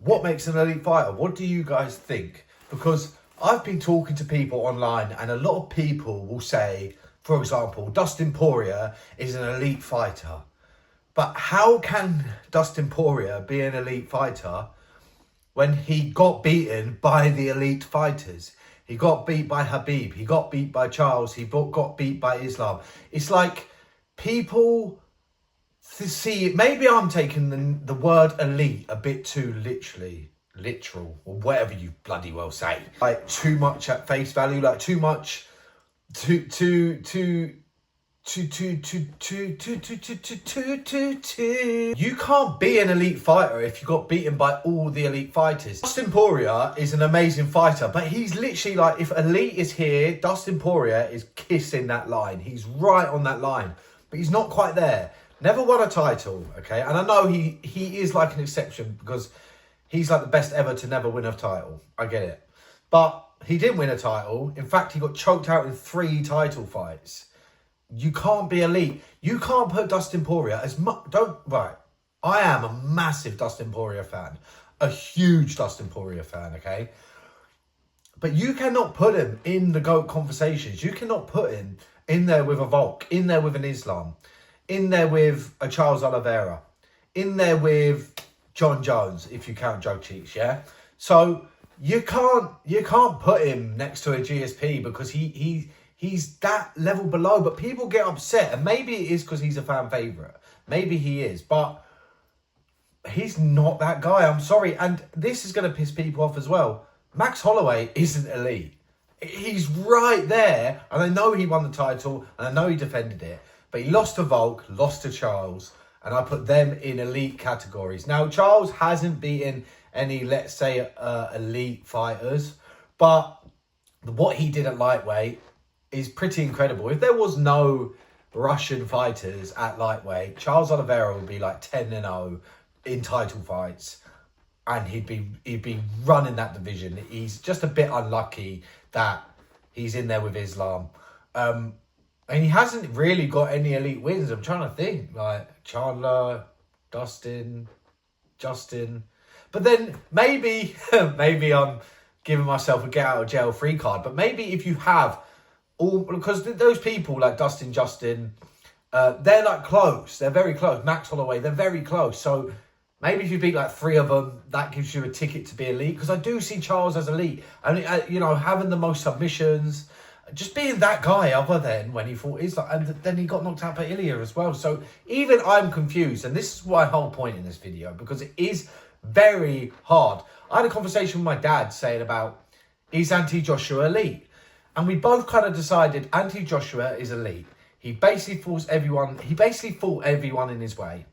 What makes an elite fighter? What do you guys think? Because I've been talking to people online and a lot of people will say, for example, Dustin Poirier is an elite fighter. But how can Dustin Poirier be an elite fighter when he got beaten by the elite fighters? He got beat by Khabib. He got beat by Charles. He got beat by Islam. It's like people see, maybe I'm taking the word elite a bit too literal, or whatever you bloody well say. Like too much at face value, like too much, you can't be an elite fighter if you got beaten by all the elite fighters. Dustin Poirier is an amazing fighter, but he's literally like, if elite is here, Dustin Poirier is kissing that line. He's right on that line, but he's not quite there. Never won a title, okay? And I know he is like an exception because he's like the best ever to never win a title. I get it. But he didn't win a title. In fact, he got choked out in 3 title fights. You can't be elite. You can't put Dustin Poirier as much. Right. I am a massive Dustin Poirier fan. A huge Dustin Poirier fan, okay? But you cannot put him in the GOAT conversations. You cannot put him in there with a Volk, in there with an Islam, in there with a Charles Oliveira, in there with John Jones, if you count Jug Cheeks, yeah? So you can't put him next to a GSP because he's that level below, but people get upset. And maybe it is because he's a fan favourite. Maybe he is, but he's not that guy. I'm sorry. And this is going to piss people off as well. Max Holloway isn't elite. He's right there. And I know he won the title and I know he defended it. But he lost to Volk, lost to Charles. And I put them in elite categories. Now, Charles hasn't beaten any, let's say, elite fighters. But what he did at lightweight is pretty incredible. If there was no Russian fighters at lightweight, Charles Oliveira would be like 10-0 in title fights, and he'd be running that division. He's just a bit unlucky that he's in there with Islam, and he hasn't really got any elite wins. I'm trying to think, like Chandler, Dustin, Justin, but then maybe I'm giving myself a get out of jail free card. But maybe if you have all, because those people like Dustin, Justin, they're like close. They're very close. Max Holloway, they're very close. So maybe if you beat like 3 of them, that gives you a ticket to be elite. Because I do see Charles as elite. And, having the most submissions, just being that guy other than when he fought Islam. And then he got knocked out by Ilya as well. So even I'm confused. And this is my whole point in this video, because it is very hard. I had a conversation with my dad saying about, is Joshua elite? And we both kind of decided Joshua is elite. He basically fought everyone in his way.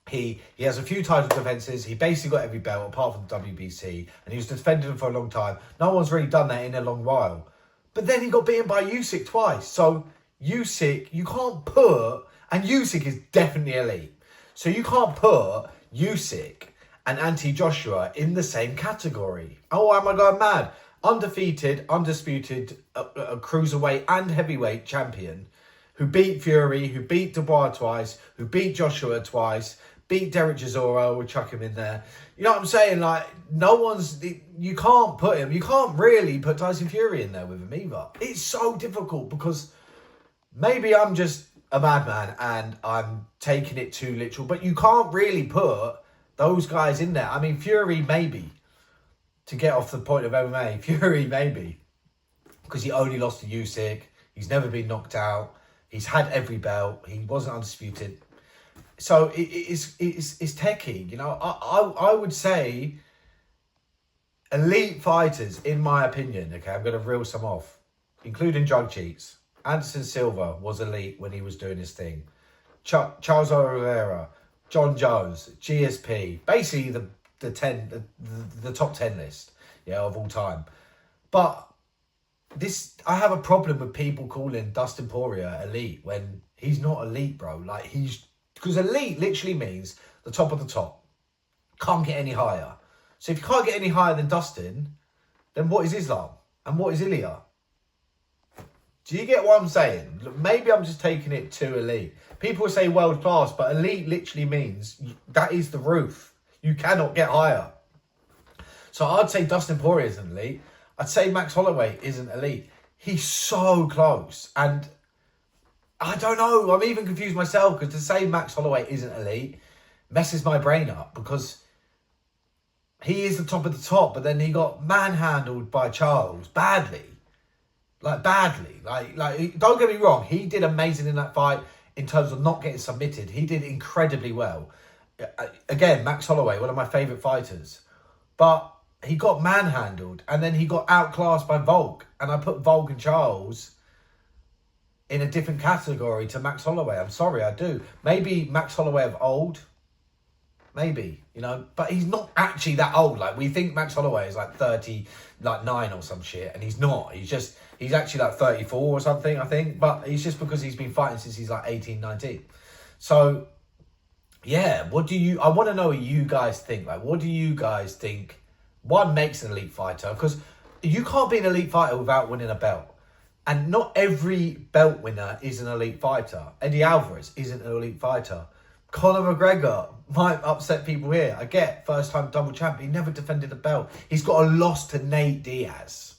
He has a few title defences. He basically got every belt apart from the WBC. And he was defending them for a long time. No one's really done that in a long while. But then he got beaten by Usyk twice. So Usyk, you can't put... And Usyk is definitely elite. So you can't put Usyk and Joshua in the same category. Oh, am I going mad? Undefeated, undisputed, a cruiserweight and heavyweight champion who beat Fury, who beat Dubois twice, who beat Joshua twice, beat Derek Chisora, we'll chuck him in there. You know what I'm saying? Like, you can't put him, you can't really put Tyson Fury in there with him either. It's so difficult because maybe I'm just a madman and I'm taking it too literal, but you can't really put those guys in there. I mean, Fury maybe. To get off the point of MMA, Fury maybe, because he only lost to Usyk. He's never been knocked out. He's had every belt. He wasn't undisputed. So it's techie. I would say elite fighters, in my opinion. Okay, I'm going to reel some off, including Jug Cheeks. Anderson Silva was elite when he was doing his thing. Charles Oliveira, John Jones, GSP, basically the top 10 list, of all time. But I have a problem with people calling Dustin Poirier elite when he's not elite, bro. Like, because elite literally means the top of the top. Can't get any higher. So if you can't get any higher than Dustin, then what is Islam? And what is Ilya? Do you get what I'm saying? Look, maybe I'm just taking it too elite. People say world class, but elite literally means that is the roof. You cannot get higher. So I'd say Dustin Poirier isn't elite. I'd say Max Holloway isn't elite. He's so close. And I don't know. I'm even confused myself because to say Max Holloway isn't elite messes my brain up because he is the top of the top, but then he got manhandled by Charles badly. Badly. Don't get me wrong. He did amazing in that fight in terms of not getting submitted. He did incredibly well. Again, Max Holloway, one of my favourite fighters. But he got manhandled and then he got outclassed by Volk. And I put Volk and Charles in a different category to Max Holloway. I'm sorry, I do. Maybe Max Holloway of old. Maybe, but he's not actually that old. Like, we think Max Holloway is like 39 or some shit, and he's not. He's actually like 34 or something, I think. But it's just because he's been fighting since he's like 18, 19. So, yeah, I want to know what you guys think. Like, what do you guys think, one, makes an elite fighter? Because you can't be an elite fighter without winning a belt. And not every belt winner is an elite fighter. Eddie Alvarez isn't an elite fighter. Conor McGregor might upset people here. I get first-time double champ. He never defended a belt. He's got a loss to Nate Diaz.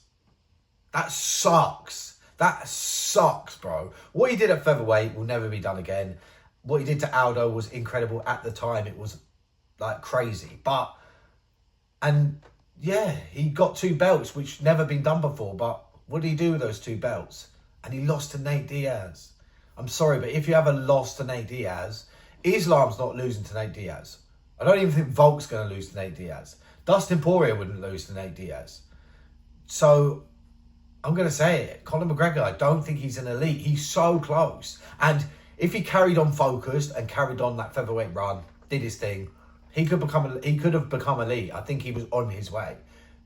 That sucks. That sucks, bro. What he did at featherweight will never be done again. What he did to Aldo was incredible at the time. It was like crazy. And yeah, he got 2 belts, which never been done before. But what did he do with those 2 belts? And he lost to Nate Diaz. I'm sorry, but if you have a loss to Nate Diaz, Islam's not losing to Nate Diaz. I don't even think Volk's going to lose to Nate Diaz. Dustin Poirier wouldn't lose to Nate Diaz. So, I'm going to say it. Conor McGregor, I don't think he's an elite. He's so close. And if he carried on focused and carried on that featherweight run, did his thing, he could have become elite. I think he was on his way,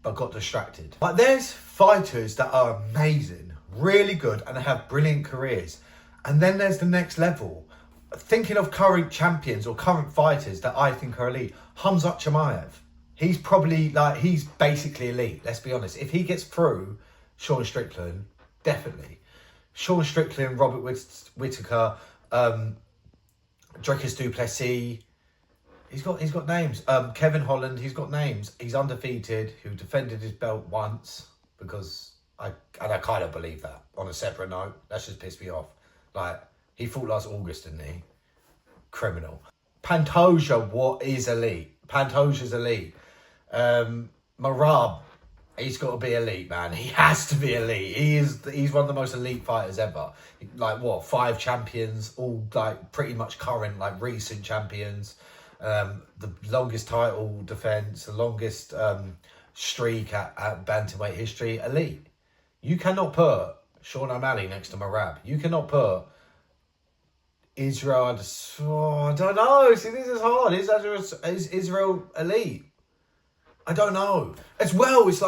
but got distracted. But there's fighters that are amazing, really good, and have brilliant careers. And then there's the next level. Thinking of current champions or current fighters that I think are elite, Khamzat Chimaev. He's he's basically elite, let's be honest. If he gets through Sean Strickland, definitely. Sean Strickland, Robert Whittaker, Dricus du Plessis. He's got names. Kevin Holland, he's got names. He's undefeated, who defended his belt once, because I kind of believe that. On a separate note, that's just pissed me off. He fought last August, didn't he? Criminal. Pantoja, what is elite? Pantoja's elite. Marab, he's got to be elite, man. He has to be elite. He's one of the most elite fighters ever. 5 champions, all pretty much current, recent champions. The longest title defense, the longest streak at bantamweight history. Elite. You cannot put Sean O'Malley next to Marab. You cannot put Israel, I don't know. See, this is hard. Is Israel elite? I don't know. As well, it's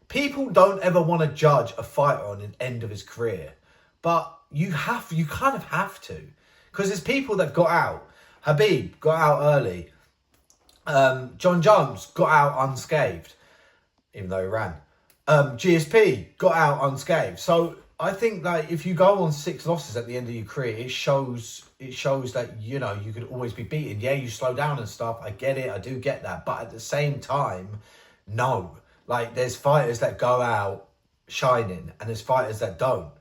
people don't ever want to judge a fighter on the end of his career. But you kind of have to. Because there's people that got out. Habib got out early. John Jones got out unscathed, even though he ran. GSP got out unscathed. So I think if you go on 6 losses at the end of your career, it shows that, you could always be beaten. Yeah, you slow down and stuff. I get it. I do get that. But at the same time, no. There's fighters that go out shining and there's fighters that don't.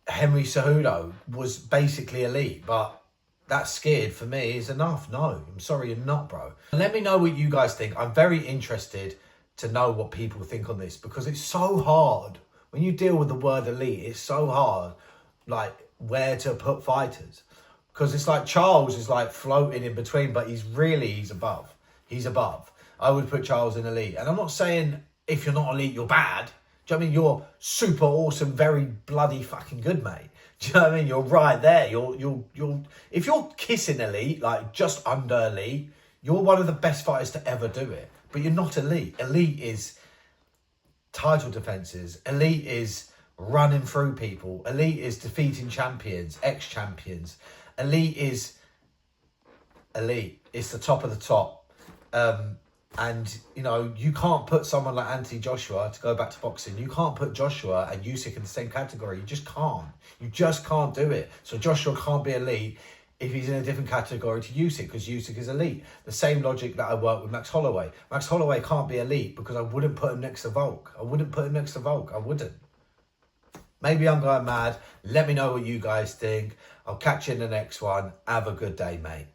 Henry Cejudo was basically elite, but that scared for me is enough. No, I'm sorry, you're not, bro. Let me know what you guys think. I'm very interested to know what people think on this, because it's so hard. When you deal with the word elite, it's so hard, where to put fighters. Because it's Charles is floating in between, but he's above. He's above. I would put Charles in elite. And I'm not saying if you're not elite, you're bad. Do you know what I mean? You're super awesome, very bloody fucking good, mate. Do you know what I mean? You're right there. You're if you're kissing elite, just under elite, you're one of the best fighters to ever do it. But you're not elite. Elite is title defenses. Elite is running through people. Elite is defeating champions, ex-champions. Elite is elite. It's the top of the top. And, you can't put someone like Anthony Joshua, to go back to boxing, you can't put Joshua and Usyk in the same category. You just can't. You just can't do it. So Joshua can't be elite. if he's in a different category to Usyk, because Usyk is elite. The same logic that I work with Max Holloway. Max Holloway can't be elite because I wouldn't put him next to Volk. I wouldn't. Maybe I'm going mad. Let me know what you guys think. I'll catch you in the next one. Have a good day, mate.